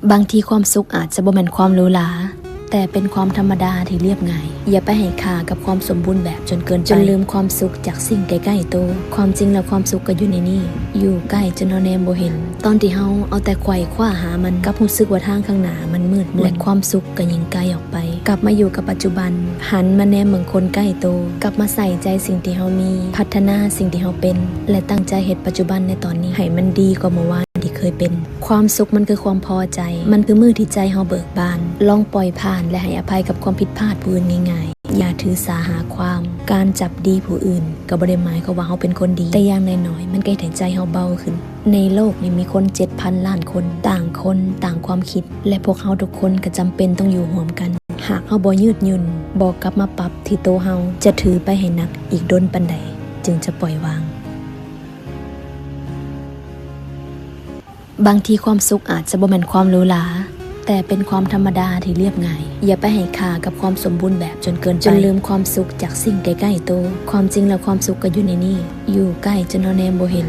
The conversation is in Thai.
บางทีความสุขอาจจะบ่แม่นความหรูหราแต่เป็นความธรรมดาที่เรียบง่ายอย่าไปให้ค่ากับความสมบูรณ์แบบจนเกินไปจนลืมความสุขจากสิ่งใกล้ๆตัวความจริงแล้วความสุขก็อยู่ในนี่อยู่ใกล้จนเฮาแนมบ่เห็นตอนที่เฮาเอาแต่ไขว่คว้าหามันกับรู้สึกว่าทางข้างหน้ามันมืดมนและความสุขก็ยิ่งไกลออกไปกลับมาอยู่กับปัจจุบันหันมาแนมเมืองคนใกล้ตัวกลับมาใส่ใจสิ่งที่เฮามีพัฒนาสิ่งที่เฮาเป็นและตั้งใจเฮ็ดปัจจุบันในตอนนี้ให้มันดีกว่าเมื่อวานที่เคยเป็นความสุขมันคือความพอใจมันคือมือที่ใจเฮาเบิกบานลองปล่อยผ่านและให้อภัยกับความผิดพลาดผู้อื่นง่ายๆอย่าถือสาหาความการจับดีผู้อื่นก็บ่ได้หมายความว่าเฮาเป็นคนดีแต่อย่างน้อยๆมันก็ให้ใจเฮาเบาขึ้นในโลกนี้มีคน 7,000 ล้านคนต่างความคิดและพวกเฮาทุกคนก็จำเป็นต้องอยู่ร่วมกันหากเฮาบ่ยืดหยุ่นบ่กลับมาปรับที่โตเฮาจะถือไปให้หนักอีกดนปานใดจึงจะปล่อยวางบางทีความสุขอาจจะบ่แม่นความหรูหราแต่เป็นความธรรมดาที่เรียบง่ายอย่าไปให้ค่ากับความสมบูรณ์แบบจนเกินไปจนลืมความสุขจากสิ่งใกล้ๆตัวความจริงแล้วความสุขก็อยู่ในนี่อยู่ใกล้จนเฮาแนมบ่เห็น